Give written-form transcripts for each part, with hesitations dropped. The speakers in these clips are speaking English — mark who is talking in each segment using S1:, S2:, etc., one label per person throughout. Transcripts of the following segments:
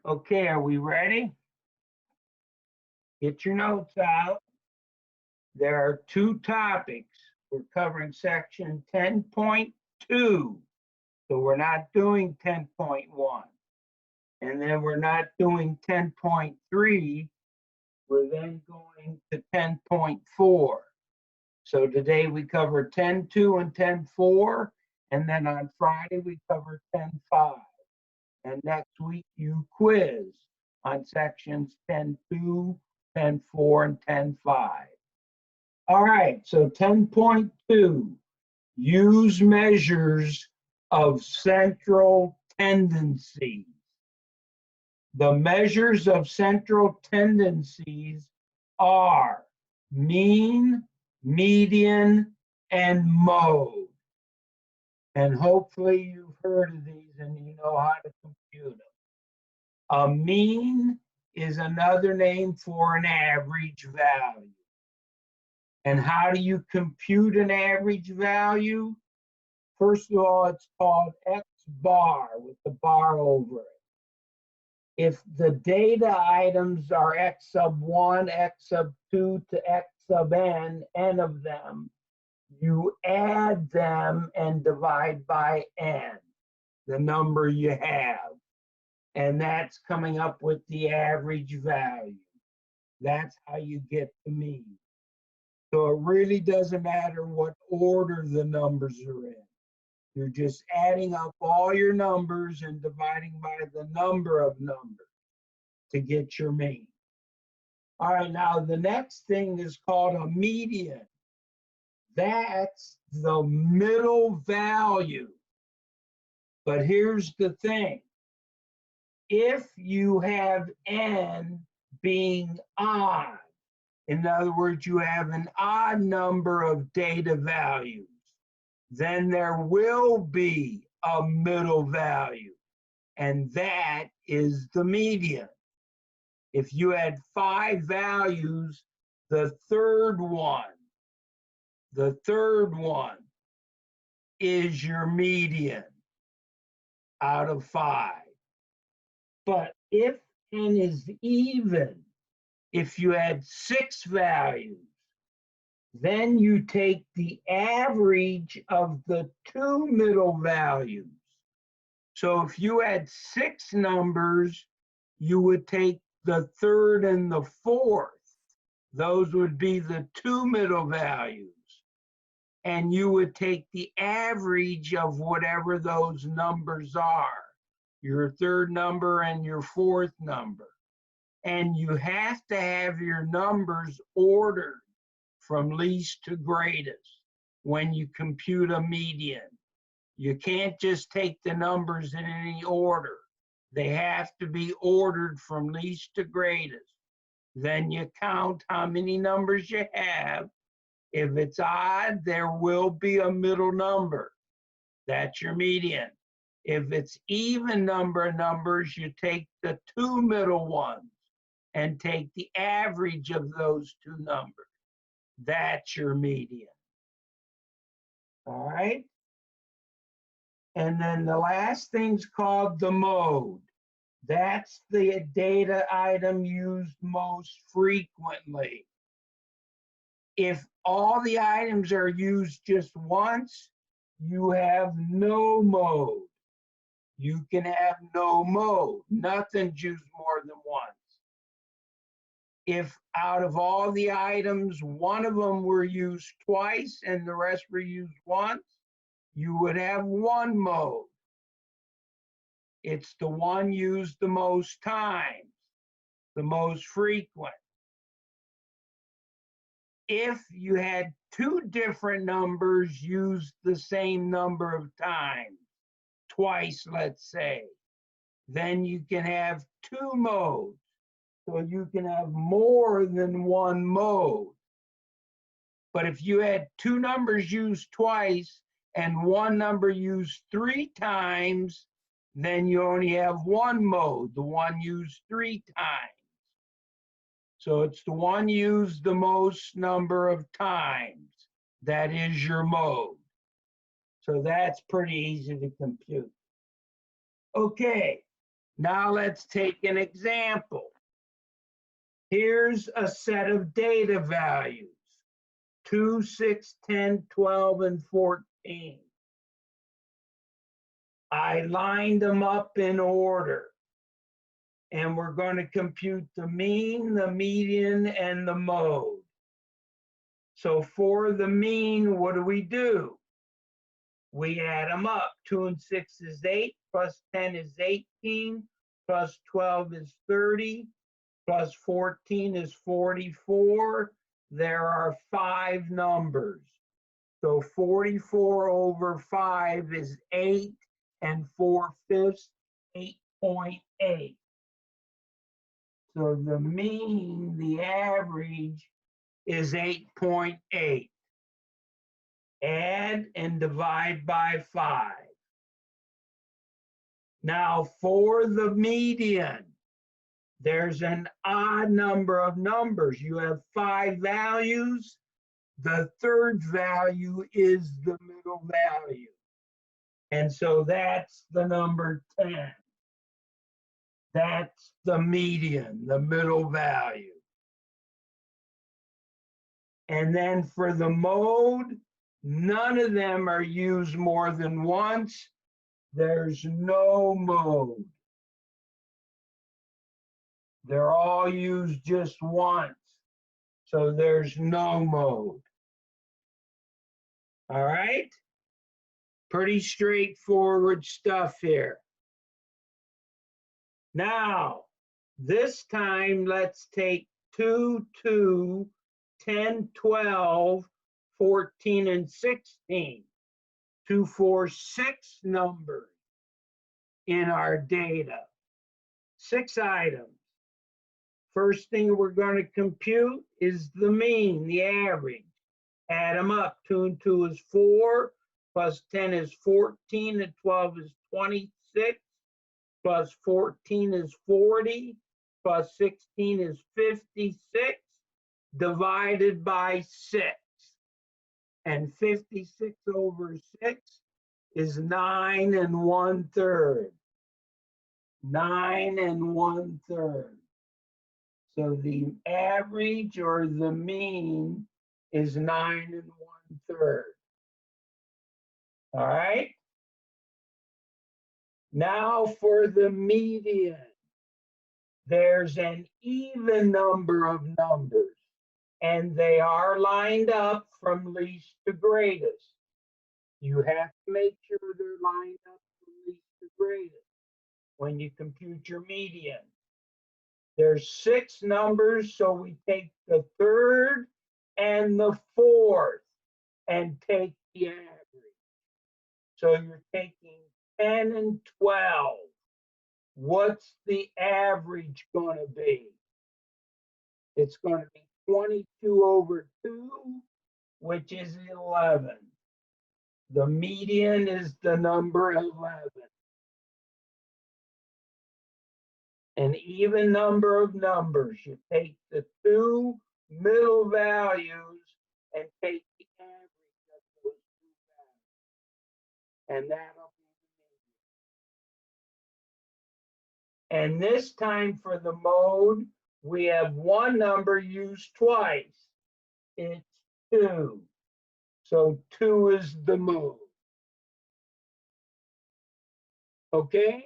S1: Okay, are we ready? Get your notes out. There are two topics. We're covering section 10.2. So we're not doing 10.1. And then we're not doing 10.3. We're then going to 10.4. So today we cover 10.2 and 10.4. And then on Friday we cover 10.5. And next week you quiz on sections 10.2, 10.4, and 10.5. All right, so 10.2, use measures of central tendencies. The measures of central tendencies are mean, median, and mode. And hopefully you've heard of these and you know how to compute them. A mean is another name for an average value. And how do you compute an average value? First of all, it's called X bar with the bar over it. If the data items are X sub 1, X sub 2 to X sub n of them, you add them and divide by n, the number you have. And that's coming up with the average value. That's how you get the mean. So it really doesn't matter what order the numbers are in. You're just adding up all your numbers and dividing by the number of numbers to get your mean. All right, now the next thing is called a median. That's the middle value. But here's the thing. If you have n being odd, in other words, you have an odd number of data values, then there will be a middle value, and that is the median. If you had 5 values, the third one is your median out of 5. But if n is even, if you had 6 values, then you take the average of the 2 middle values. So if you had 6 numbers, you would take the third and the fourth. Those would be the 2 middle values. And you would take the average of whatever those numbers are, your third number and your fourth number. And you have to have your numbers ordered from least to greatest when you compute a median. You can't just take the numbers in any order. They have to be ordered from least to greatest. Then you count how many numbers you have. If it's odd, there will be a middle number. That's your median. If it's even number of numbers, you take the 2 middle ones and take the average of those 2 numbers. That's your median. All right? And then the last thing's called the mode. That's the data item used most frequently. If all the items are used just once, you have no mode. You can have no mode. Nothing's used more than once. If out of all the items, one of them were used twice and the rest were used once, you would have one mode. It's the one used the most times, the most frequent. If you had 2 different numbers used the same number of times, twice, let's say, then you can have 2 modes. So you can have more than one mode. But if you had 2 numbers used twice and one number used 3 times, then you only have one mode, the one used 3 times. So it's the one used the most number of times. That is your mode. So that's pretty easy to compute. Okay, Now let's take an example. Here's a set of data values, 2, 6, 10, 12, and 14. I lined them up in order, and we're going to compute the mean, the median, and the mode. So for the mean, what do? We add them up. 2 and 6 is 8, plus 10 is 18, plus 12 is 30, plus 14 is 44. There are 5 numbers. So 44 over 5 is 8, and 4/5, 8.8. So the mean, the average, is 8.8. Add and divide by 5. Now for the median, there's an odd number of numbers. You have 5 values. The third value is the middle value. And so that's the number 10. That's the median, the middle value. And then for the mode, none of them are used more than once. There's no mode. They're all used just once. So there's no mode. All right? Pretty straightforward stuff here. Now, this time, let's take 2, 2, 10, 12, 14, and 16. 2, 4, 6 numbers in our data. 6 items. First thing we're going to compute is the mean, the average. Add them up. 2 and 2 is 4, plus 10 is 14, and 12 is 26, plus 14 is 40, plus 16 is 56, divided by 6. And 56 over 6 is 9 1/3. 9 1/3. So the average or the mean is 9 1/3. All right? Now for the median, there's an even number of numbers, and they are lined up from least to greatest. You have to make sure they're lined up from least to greatest when you compute your median. There's 6 numbers, so we take the third and the fourth and take the average. So you're taking 10 and 12. What's the average going to be? It's going to be 22 over 2, which is 11. The median is the number 11. An even number of numbers. You take the 2 middle values and take the average of those 2 values. And that'll be the median. And this time for the mode, we have 1 number used twice. It's 2. So 2 is the mode. Okay?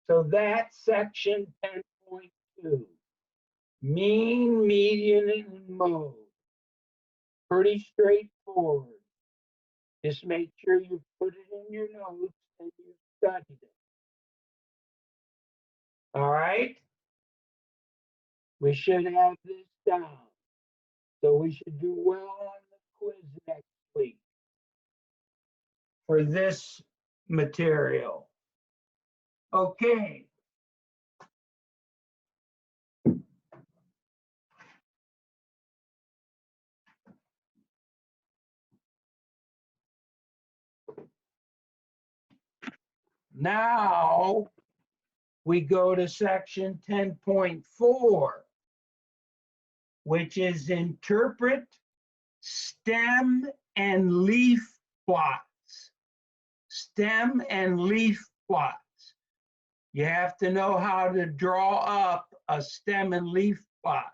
S1: So that's section 10.2. Mean, median, and mode. Pretty straightforward. Just make sure you put it in your notes and you studied it. All right? We should have this down. So we should do well on the quiz next week for this material. Okay. Now we go to section 10.4, which is interpret stem and leaf plots. Stem and leaf plots. You have to know how to draw up a stem and leaf plot.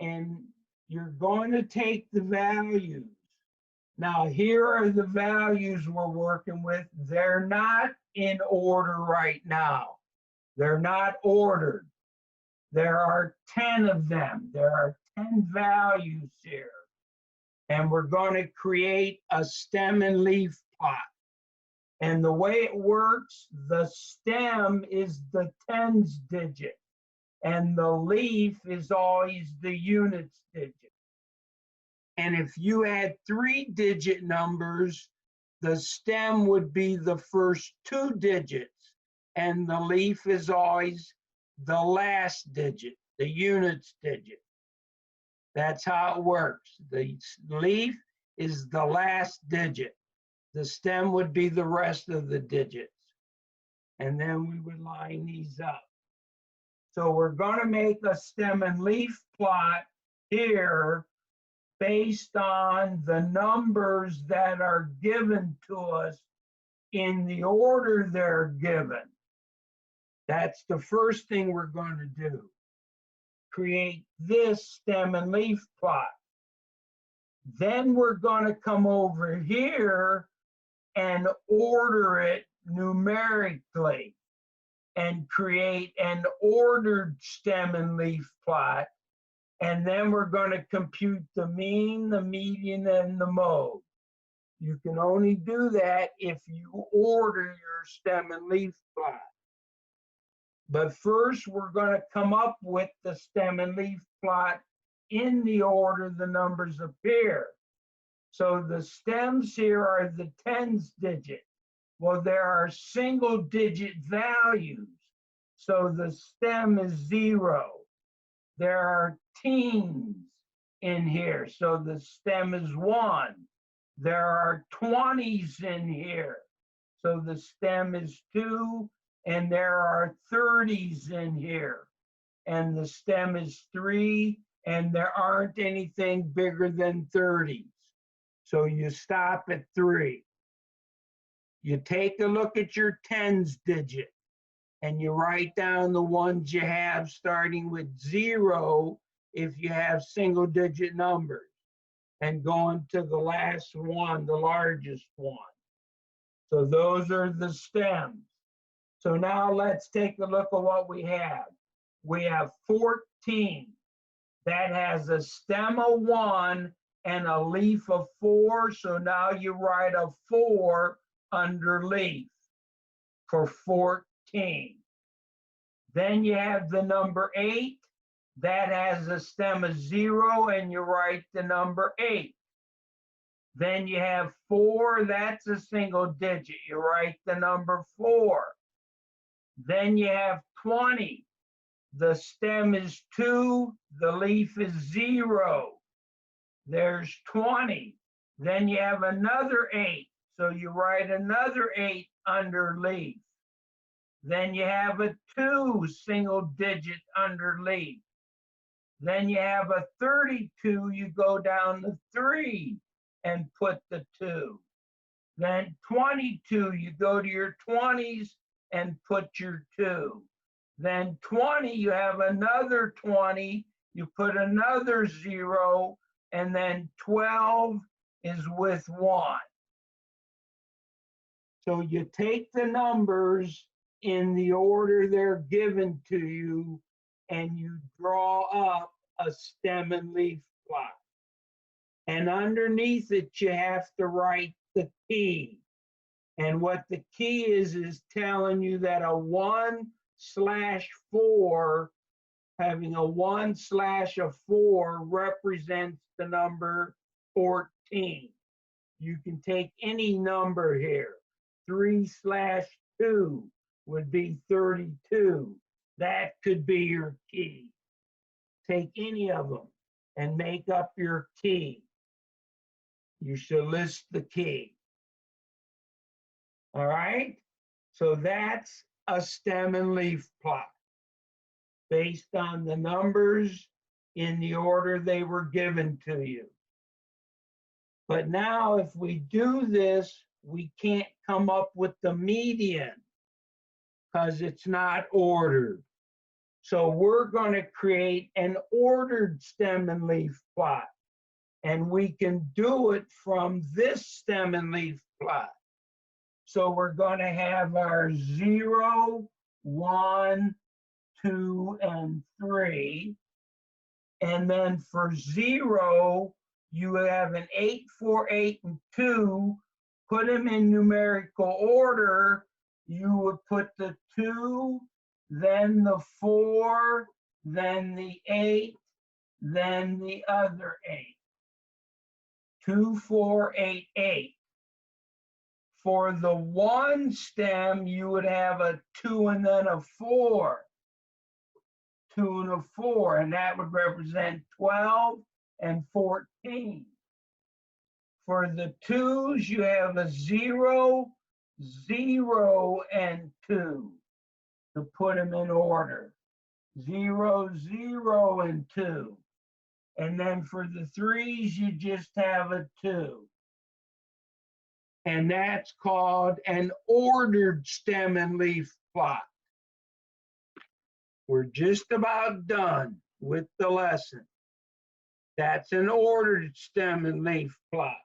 S1: And you're going to take the values. Now, here are the values we're working with. They're not in order right now. They're not ordered. There are 10 of them. There are 10 values here. And we're going to create a stem and leaf plot. And the way it works, the stem is the tens digit, and the leaf is always the units digit. And if you had 3-digit numbers, the stem would be the first 2 digits, and the leaf is always the last digit, the units digit. That's how it works. The leaf is the last digit. The stem would be the rest of the digits. And then we would line these up. So we're going to make a stem and leaf plot here based on the numbers that are given to us in the order they're given. That's the first thing we're going to do. Create this stem and leaf plot. Then we're going to come over here and order it numerically and create an ordered stem and leaf plot. And then we're going to compute the mean, the median, and the mode. You can only do that if you order your stem and leaf plot. But first, we're going to come up with the stem and leaf plot in the order the numbers appear. So the stems here are the tens digit. Well, there are single digit values. So the stem is 0. There are teens in here. So the stem is 1. There are 20s in here. So the stem is 2. And there are 30s in here. And the stem is 3. And there aren't anything bigger than 30s. So you stop at 3. You take a look at your tens digit and you write down the ones you have starting with 0 if you have single digit numbers and going to the last one, the largest one. So those are the stems. So now let's take a look at what we have. We have 14. That has a stem of 1 and a leaf of 4. So now you write a 4 under leaf for 14. Then you have the number 8. That has a stem of 0 and you write the number 8. Then you have 4. That's a single digit. You write the number 4. Then you have 20. The stem is 2. The leaf is 0. There's 20. Then you have another 8. So you write another 8 under leaf. Then you have a 2 single digit under leaf. Then you have a 32. You go down to 3 and put the 2. Then 22. You go to your 20s and put your 2. Then 20. You have another 20. You put another 0. And then 12 is with 1. So you take the numbers in the order they're given to you and you draw up a stem and leaf plot. And underneath it, you have to write the key. And what the key is telling you that a 1/4, having a 1/4 represents the number 14. You can take any number here. 3/2 would be 32. That could be your key. Take any of them and make up your key. You should list the key. All right? So that's a stem and leaf plot based on the numbers in the order they were given to you. But now if we do this, we can't come up with the median because it's not ordered. So we're going to create an ordered stem and leaf plot. And we can do it from this stem and leaf plot. So we're going to have our 0, 1, 2, and 3. And then for 0, you have an 8, 4, 8, and 2. Put them in numerical order. You would put the 2, then the 4, then the 8, then the other 8. 2, 4, 8, 8. For the 1 stem, you would have a 2 and then a 4. 2 and a 4, and that would represent 12 and 14. For the 2s, you have a 0, 0, and 2 to put them in order. 0, 0, and 2. And then for the 3s, you just have a 2. And that's called an ordered stem and leaf plot. We're just about done with the lesson. That's an ordered stem and leaf plot.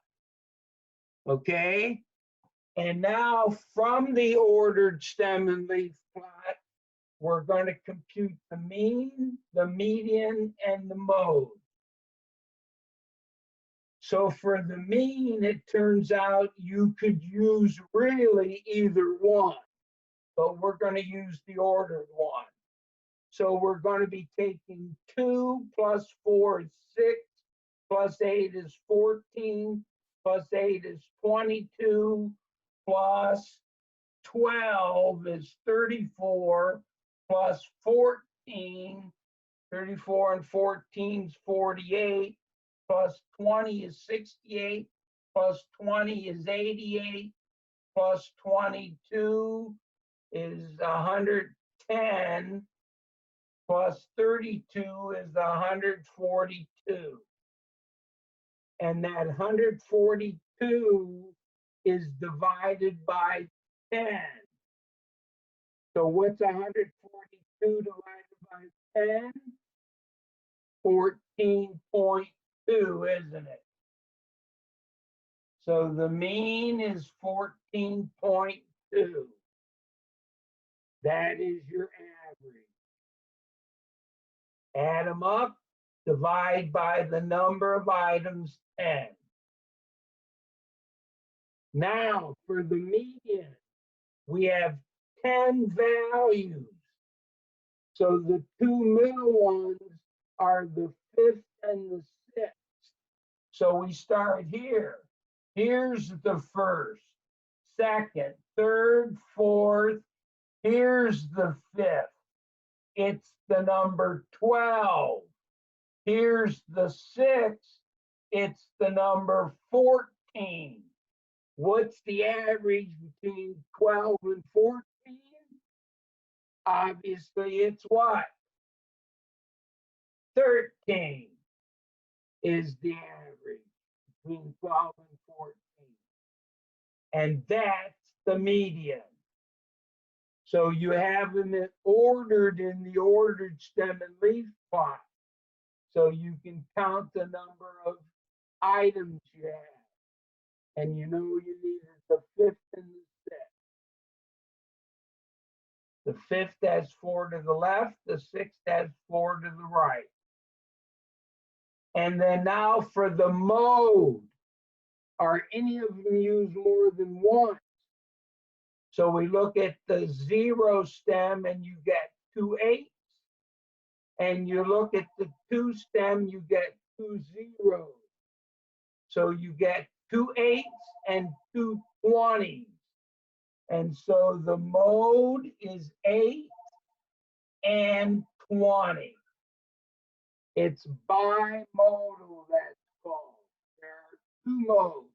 S1: Okay? And now from the ordered stem and leaf plot, we're going to compute the mean, the median, and the mode. So for the mean, it turns out you could use really either one, but we're going to use the ordered one. So we're going to be taking 2 plus 4 is 6, plus 8 is 14, plus 8 is 22, plus 12 is 34, plus 14, 34 and 14 is 48, plus 20 is 68, plus 20 is 88, plus 22 is 110, plus 32 is 142. And that 142 is divided by 10. So what's 142 divided by 10? 14.2, isn't it? So the mean is 14.2. That is your average. Add them up, divide by the number of items, 10. Now for the median, we have 10 values. So the 2 middle ones are the 5th and the 6th. So we start here. Here's the 1st, 2nd, 3rd, 4th. Here's the 5th. It's the number 12. Here's the 6th. It's the number 14. What's the average between 12 and 14? Obviously, it's what? 13 is the average between 12 and 14. And that's the median. So you have them ordered in the ordered stem and leaf plot. So you can count the number of items you have. And you know you needed the 5th and the 6th. The 5th has 4 to the left, the 6th has 4 to the right. And then now for the mode, are any of them used more than once? So we look at the 0 stem and you get 2 8s. And you look at the 2 stem, you get 2 0s. So you get 2 8s and 2 20s. And so the mode is 8 and 20. It's bimodal, that's called. There are 2 modes,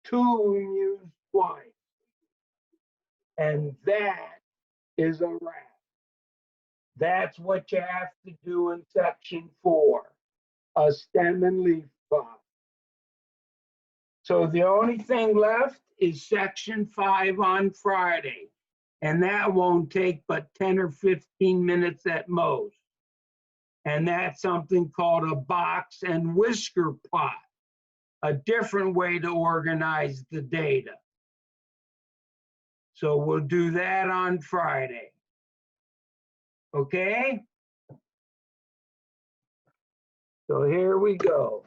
S1: 2 used twice. And that is a wrap. That's what you have to do in section 4, a stem and leaf plot. So the only thing left is section 5 on Friday. And that won't take but 10 or 15 minutes at most. And that's something called a box and whisker plot, a different way to organize the data. So we'll do that on Friday. Okay? So here we go.